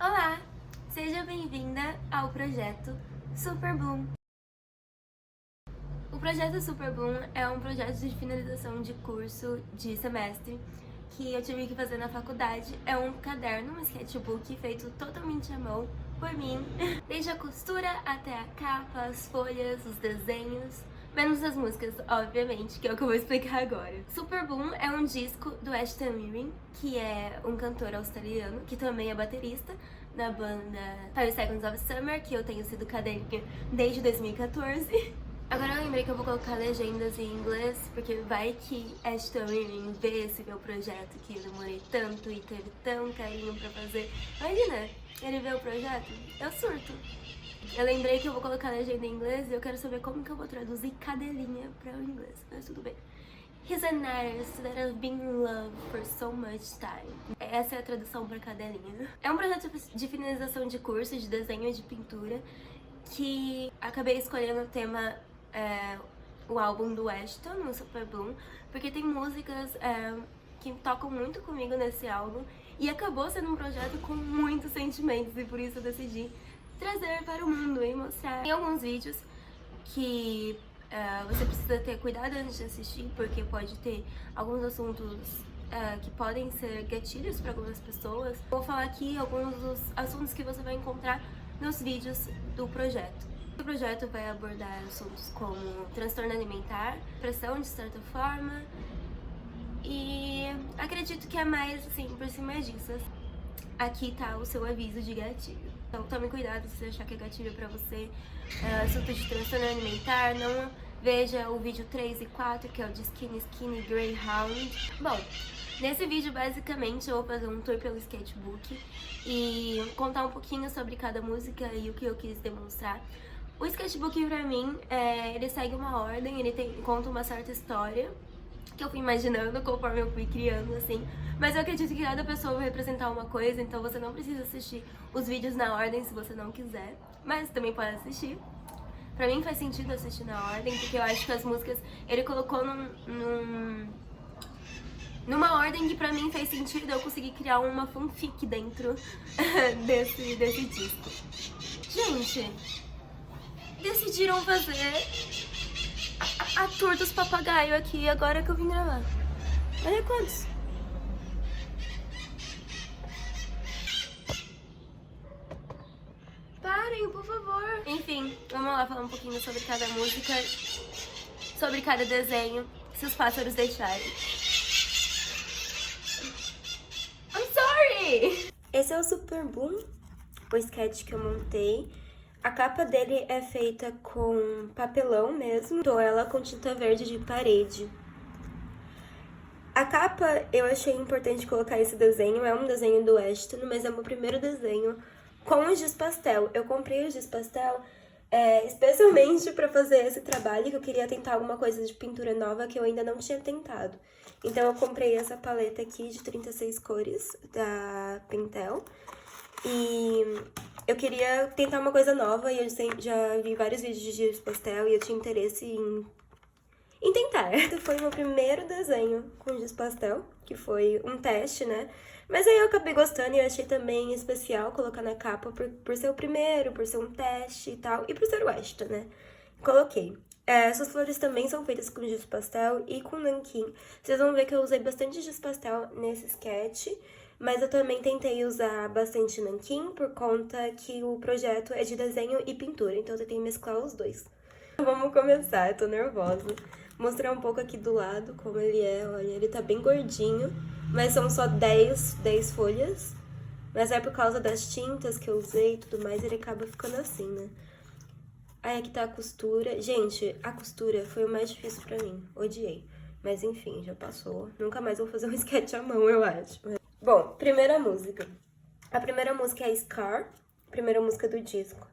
Olá! Seja bem-vinda ao projeto Super Bloom. O projeto Super Bloom é um projeto de finalização de curso de semestre que eu tive que fazer na faculdade. É um caderno, um sketchbook feito totalmente à mão por mim, desde a costura até a capa, as folhas, os desenhos, menos as músicas, obviamente, que é o que eu vou explicar agora. Super Bloom é um disco do Ashton Mirren, que é um cantor australiano, que também é baterista da banda 5 Seconds of Summer, que eu tenho sido cadelinha desde 2014. Agora eu lembrei que eu vou colocar legendas em inglês, porque vai que Ashton Mirren vê esse meu projeto que eu demorei tanto e teve tão carinho pra fazer. Imagina, ele vê o projeto, eu surto. Eu lembrei que eu vou colocar legenda em inglês e eu quero saber como que eu vou traduzir cadelinha para o inglês, mas tudo bem. He's an artist that I've been in love for so much time. Essa é a tradução para cadelinha. É um projeto de finalização de curso de desenho e de pintura que acabei escolhendo o tema, o álbum do Ashton, no Super Bloom, porque tem músicas que tocam muito comigo nesse álbum e acabou sendo um projeto com muitos sentimentos e por isso eu decidi trazer para o mundo e mostrar. Tem alguns vídeos que você precisa ter cuidado antes de assistir, porque pode ter alguns assuntos que podem ser gatilhos para algumas pessoas. Vou falar aqui alguns dos assuntos que você vai encontrar nos vídeos do projeto. O projeto vai abordar assuntos como transtorno alimentar, depressão de certa forma, e acredito que é mais assim por cima disso. Aqui tá o seu aviso de gatilho. Então tome cuidado se você achar que é gatilho pra você. Assunto de transtorno alimentar, não veja o vídeo 3 e 4, que é o de Skinny Greyhound. Bom, nesse vídeo basicamente eu vou fazer um tour pelo sketchbook e contar um pouquinho sobre cada música e o que eu quis demonstrar. O sketchbook pra mim, ele segue uma ordem, ele conta uma certa história que eu fui imaginando conforme eu fui criando, assim. Mas eu acredito que cada pessoa vai representar uma coisa, então você não precisa assistir os vídeos na ordem se você não quiser. Mas também pode assistir. Pra mim faz sentido assistir na ordem, porque eu acho que as músicas ele colocou numa ordem que pra mim fez sentido, eu consegui criar uma fanfic dentro desse disco. Gente, decidiram fazer a tour dos papagaios aqui agora que eu vim gravar. Olha quantos. Parem, por favor. Enfim, vamos lá falar um pouquinho sobre cada música, sobre cada desenho, se os pássaros deixarem. I'm sorry! Esse é o Super Bloom, o sketch que eu montei. A capa dele é feita com papelão mesmo, tô ela com tinta verde de parede. A capa eu achei importante colocar esse desenho, é um desenho do Ashton, mas é o meu primeiro desenho com os giz pastel. Eu comprei os giz pastel especialmente pra fazer esse trabalho, que eu queria tentar alguma coisa de pintura nova que eu ainda não tinha tentado. Então eu comprei essa paleta aqui de 36 cores da Pentel. E eu queria tentar uma coisa nova e eu já vi vários vídeos de giz pastel e eu tinha interesse em tentar. Esse foi o meu primeiro desenho com giz pastel, que foi um teste, né? Mas aí eu acabei gostando e eu achei também especial colocar na capa por ser o primeiro, por ser um teste e tal, e por ser o Ashton, né? Coloquei. Essas flores também são feitas com giz pastel e com nanquim. Vocês vão ver que eu usei bastante giz pastel nesse sketch, mas eu também tentei usar bastante nanquim por conta que o projeto é de desenho e pintura, então eu tentei mesclar os dois. Vamos começar, eu tô nervosa. Vou mostrar um pouco aqui do lado como ele é, olha, ele tá bem gordinho, mas são só 10 folhas. Mas é por causa das tintas que eu usei e tudo mais, ele acaba ficando assim, né? Aí aqui tá a costura. Gente, a costura foi o mais difícil pra mim, odiei. Mas enfim, já passou. Nunca mais vou fazer um sketch à mão, eu acho. Bom, primeira música. A primeira música é Scar, primeira música do disco.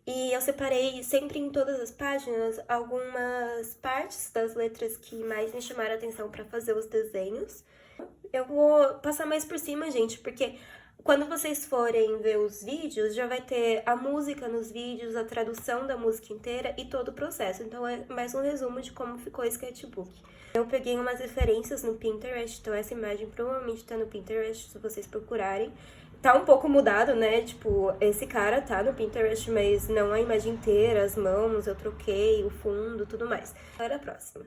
E eu separei sempre em todas as páginas algumas partes das letras que mais me chamaram a atenção pra fazer os desenhos. Eu vou passar mais por cima, gente, porque quando vocês forem ver os vídeos, já vai ter a música nos vídeos, a tradução da música inteira e todo o processo. Então é mais um resumo de como ficou o sketchbook. Eu peguei umas referências no Pinterest, então essa imagem provavelmente tá no Pinterest, se vocês procurarem. tá um pouco mudado, né? Tipo, esse cara tá no Pinterest, mas não a imagem inteira, as mãos, eu troquei, o fundo, tudo mais. Agora a próxima.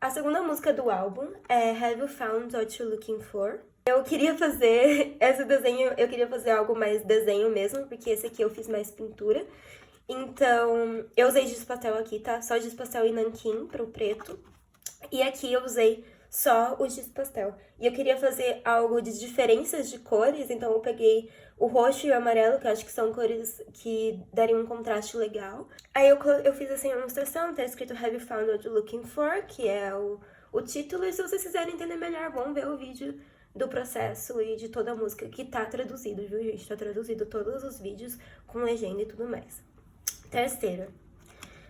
A segunda música do álbum é Have You Found What You're Looking For? Eu queria fazer esse desenho, eu queria fazer algo mais desenho mesmo, porque esse aqui eu fiz mais pintura. Então, eu usei giz pastel aqui, tá? Só giz pastel e nanquim pro preto. E aqui eu usei só o giz pastel. E eu queria fazer algo de diferenças de cores, então eu peguei o roxo e o amarelo, que eu acho que são cores que dariam um contraste legal. Aí eu fiz assim uma ilustração, tá escrito Have You Found What You're Looking For, que é o título. E se vocês quiserem entender melhor, vão ver o vídeo do processo e de toda a música, que tá traduzido, viu, gente? Tá traduzido todos os vídeos com legenda e tudo mais. Terceira.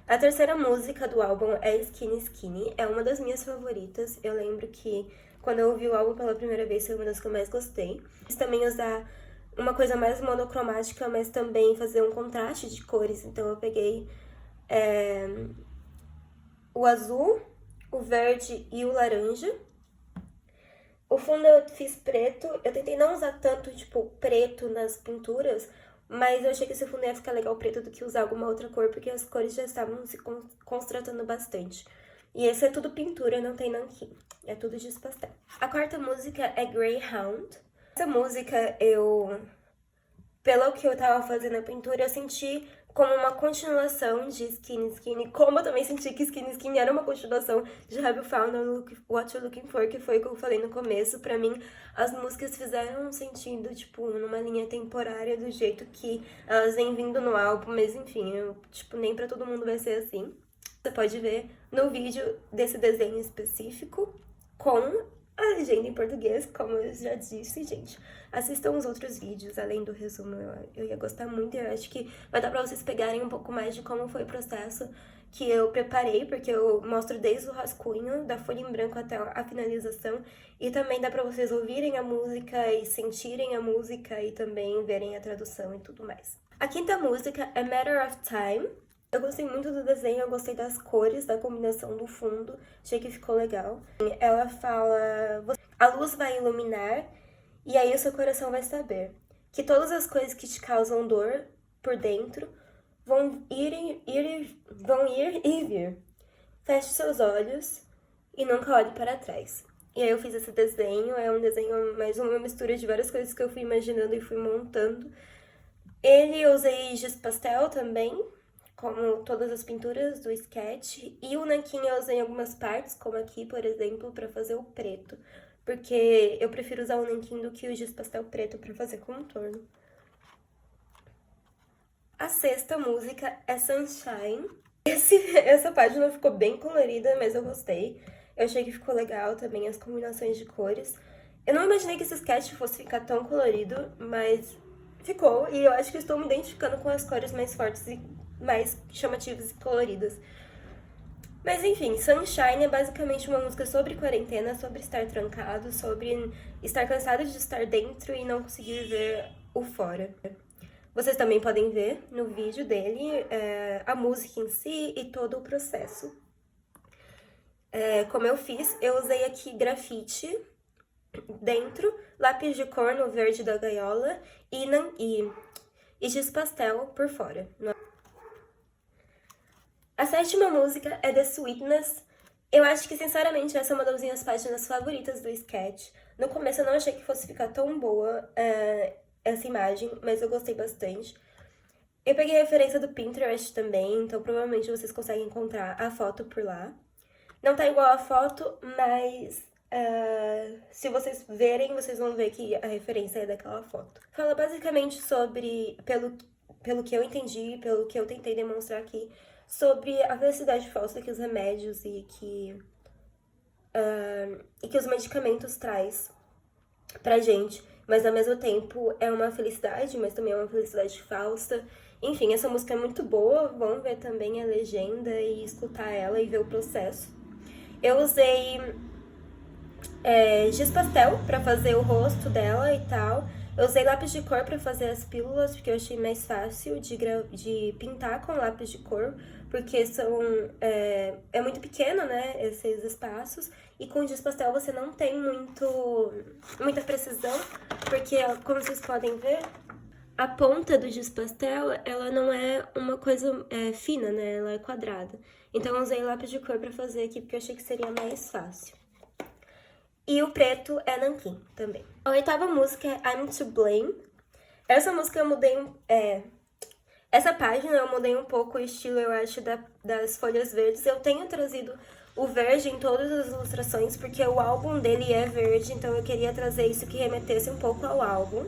A terceira música do álbum é Skinny Skinny, é uma das minhas favoritas. Eu lembro que quando eu ouvi o álbum pela primeira vez foi uma das que eu mais gostei. Quis também usar uma coisa mais monocromática, mas também fazer um contraste de cores. Então eu peguei o azul, o verde e o laranja. O fundo eu fiz preto, eu tentei não usar tanto, tipo, preto nas pinturas, mas eu achei que esse fundo ia ficar legal preto do que usar alguma outra cor, porque as cores já estavam se contrastando bastante. E esse é tudo pintura, não tem nanquim. É tudo giz pastel. A quarta música é Greyhound. Essa música, pelo que eu tava fazendo a pintura, eu senti como uma continuação de Skinny Skinny, como eu também senti que Skinny Skinny era uma continuação de Have You Found What You're Looking For, que foi o que eu falei no começo. Pra mim, as músicas fizeram um sentido, tipo, numa linha temporária, do jeito que elas vêm vindo no álbum, mas enfim, nem pra todo mundo vai ser assim. Você pode ver no vídeo desse desenho específico, com a legenda em português, como eu já disse, gente. Assistam os outros vídeos, além do resumo, eu ia gostar muito. Eu acho que vai dar pra vocês pegarem um pouco mais de como foi o processo que eu preparei, porque eu mostro desde o rascunho, da folha em branco até a finalização. E também dá pra vocês ouvirem a música e sentirem a música e também verem a tradução e tudo mais. A quinta música é Matter of Time. Eu gostei muito do desenho, eu gostei das cores, da combinação do fundo, achei que ficou legal. Ela fala, a luz vai iluminar e aí o seu coração vai saber que todas as coisas que te causam dor por dentro vão ir e vir. Feche seus olhos e nunca olhe para trás. E aí eu fiz esse desenho, é um desenho mais uma mistura de várias coisas que eu fui imaginando e fui montando. Eu usei giz pastel também, como todas as pinturas do sketch, e o nanquim eu usei em algumas partes, como aqui, por exemplo, pra fazer o preto, porque eu prefiro usar o nanquim do que o giz pastel preto pra fazer contorno. A sexta música é Sunshine. Essa página ficou bem colorida, mas eu gostei. Eu achei que ficou legal também as combinações de cores. Eu não imaginei que esse sketch fosse ficar tão colorido, mas ficou, e eu acho que estou me identificando com as cores mais fortes e mais chamativas e coloridas. Mas enfim, Sunshine é basicamente uma música sobre quarentena, sobre estar trancado, sobre estar cansado de estar dentro e não conseguir ver o fora. Vocês também podem ver no vídeo dele a música em si e todo o processo. Como eu fiz, eu usei aqui grafite dentro, lápis de cor no verde da gaiola e giz pastel por fora. A sétima música é The Sweetness. Eu acho que, sinceramente, essa é uma das minhas páginas favoritas do sketch. No começo eu não achei que fosse ficar tão boa essa imagem, mas eu gostei bastante. Eu peguei a referência do Pinterest também, então provavelmente vocês conseguem encontrar a foto por lá. Não tá igual a foto, mas se vocês verem, vocês vão ver que a referência é daquela foto. Fala basicamente sobre, pelo que eu entendi, pelo que eu tentei demonstrar aqui, sobre a felicidade falsa que os remédios e que os medicamentos traz pra gente, mas ao mesmo tempo é uma felicidade, mas também é uma felicidade falsa. Enfim, essa música é muito boa, vão ver também a legenda e escutar ela e ver o processo. Eu usei giz pastel pra fazer o rosto dela e tal. Eu usei lápis de cor pra fazer as pílulas, porque eu achei mais fácil de pintar com lápis de cor, porque é muito pequeno, né, esses espaços, e com o giz pastel você não tem muita precisão, porque, como vocês podem ver, a ponta do giz pastel, ela não é uma coisa fina, né, ela é quadrada. Então eu usei lápis de cor pra fazer aqui, porque eu achei que seria mais fácil. E o preto é nanquim também. A 8ª música é I'm to Blame. Essa música eu mudei essa página eu mudei um pouco o estilo, eu acho, das folhas verdes. Eu tenho trazido o verde em todas as ilustrações, porque o álbum dele é verde, então eu queria trazer isso que remetesse um pouco ao álbum.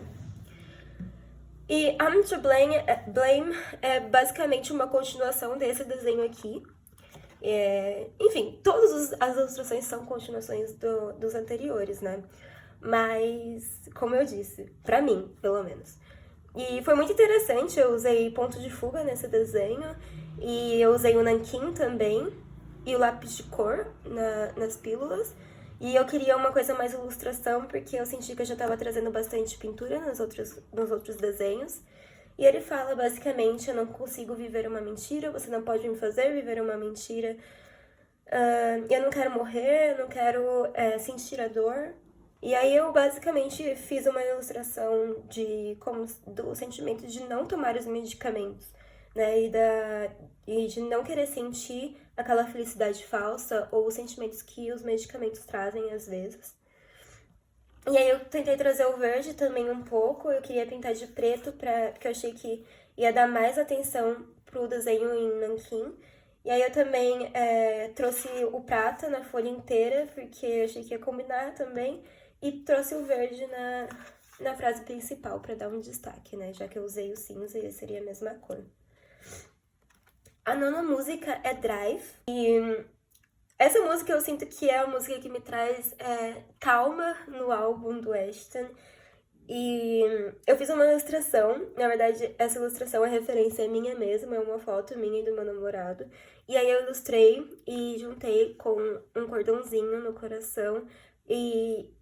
E I'm to Blame é basicamente uma continuação desse desenho aqui. Enfim, todas as ilustrações são continuações dos anteriores, né? Mas, como eu disse, pra mim, pelo menos. E foi muito interessante, eu usei ponto de fuga nesse desenho, e eu usei o nanquim também, e o lápis de cor nas pílulas. E eu queria uma coisa mais ilustração, porque eu senti que eu já estava trazendo bastante pintura nos outros desenhos. E ele fala, basicamente, eu não consigo viver uma mentira, você não pode me fazer viver uma mentira. Eu não quero morrer, eu não quero sentir a dor. E aí eu basicamente fiz uma ilustração do sentimento de não tomar os medicamentos, né? E de não querer sentir aquela felicidade falsa ou os sentimentos que os medicamentos trazem às vezes. E aí eu tentei trazer o verde também um pouco, eu queria pintar de preto porque eu achei que ia dar mais atenção pro desenho em nanquim. E aí eu também trouxe o prata na folha inteira, porque eu achei que ia combinar também. E trouxe o verde na frase principal pra dar um destaque, né? Já que eu usei o cinza e seria a mesma cor. A 9ª música é Drive. E essa música eu sinto que é a música que me traz calma no álbum do Ashton. E eu fiz uma ilustração, na verdade essa ilustração é referência minha mesma, é uma foto minha e do meu namorado. E aí eu ilustrei e juntei com um cordãozinho no coração. E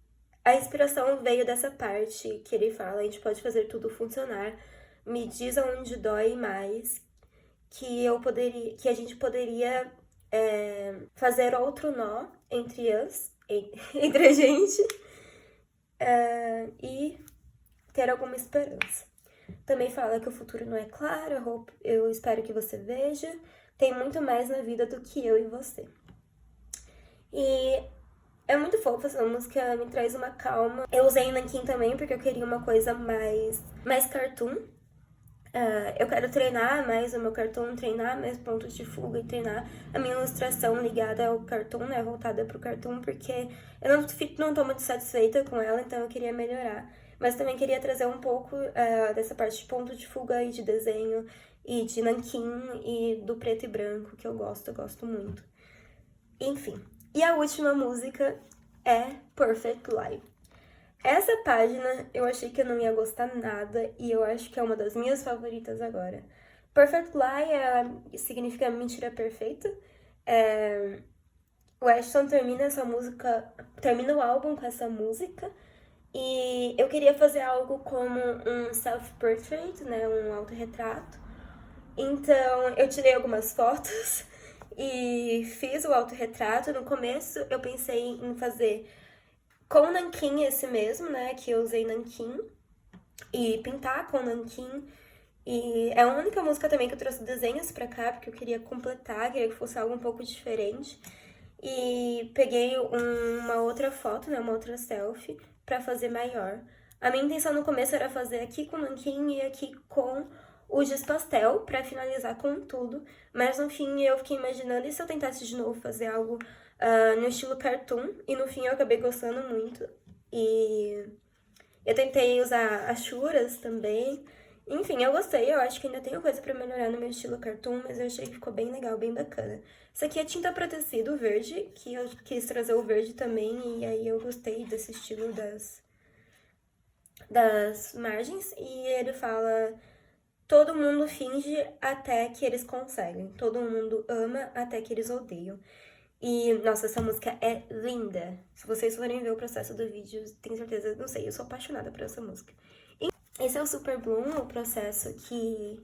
a inspiração veio dessa parte que ele fala, a gente pode fazer tudo funcionar. Me diz aonde dói mais, que a gente poderia fazer outro nó entre entre a gente, e ter alguma esperança. Também fala que o futuro não é claro, eu espero que você veja, tem muito mais na vida do que eu e você. E é muito fofa essa música, me traz uma calma. Eu usei o nanquim também porque eu queria uma coisa mais cartoon. Eu quero treinar mais o meu cartoon, treinar mais pontos de fuga e treinar a minha ilustração ligada ao cartoon, né, voltada pro cartoon, porque eu não tô muito satisfeita com ela, então eu queria melhorar. Mas também queria trazer um pouco dessa parte de ponto de fuga e de desenho, e de nanquim, e do preto e branco, que eu gosto muito. Enfim, e a última música é Perfect Lie. Essa página eu achei que eu não ia gostar nada e eu acho que é uma das minhas favoritas agora. Perfect Lie significa mentira perfeita. O Ashton termina o álbum com essa música e eu queria fazer algo como um self-portrait, né, um autorretrato. Então eu tirei algumas fotos e fiz o autorretrato. No começo eu pensei em fazer com nanquim esse mesmo, né, que eu usei nanquim, e pintar com nanquim. E é a única música também que eu trouxe desenhos pra cá, porque eu queria completar, queria que fosse algo um pouco diferente. E peguei uma outra foto, né, uma outra selfie, pra fazer maior. A minha intenção no começo era fazer aqui com nanquim e aqui com o giz pastel, pra finalizar com tudo. Mas no fim eu fiquei imaginando, e se eu tentasse de novo fazer algo no estilo cartoon, e no fim eu acabei gostando muito. E eu tentei usar achuras também. Enfim, eu gostei, eu acho que ainda tenho coisa pra melhorar no meu estilo cartoon, mas eu achei que ficou bem legal, bem bacana. Isso aqui é tinta pra tecido verde, que eu quis trazer o verde também, e aí eu gostei desse estilo das margens. E ele fala: todo mundo finge até que eles conseguem, todo mundo ama até que eles odeiam. E, nossa, essa música é linda. Se vocês forem ver o processo do vídeo, tenho certeza, não sei, eu sou apaixonada por essa música. E esse é o Super Bloom, o processo que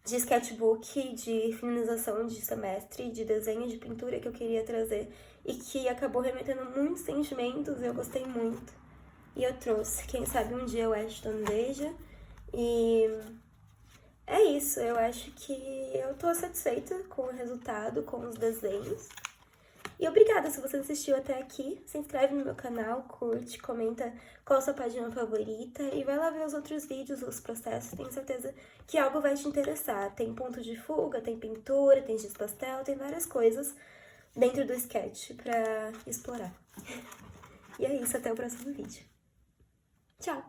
de sketchbook, de finalização de semestre, de desenho, de pintura que eu queria trazer e que acabou remetendo muitos sentimentos, eu gostei muito. E eu trouxe, quem sabe um dia o Ashton veja. E é isso, eu acho que eu tô satisfeita com o resultado, com os desenhos. E obrigada se você assistiu até aqui. Se inscreve no meu canal, curte, comenta qual a sua página favorita e vai lá ver os outros vídeos, os processos. Tenho certeza que algo vai te interessar. Tem ponto de fuga, tem pintura, tem giz pastel, tem várias coisas dentro do sketch pra explorar. E é isso, até o próximo vídeo. Tchau!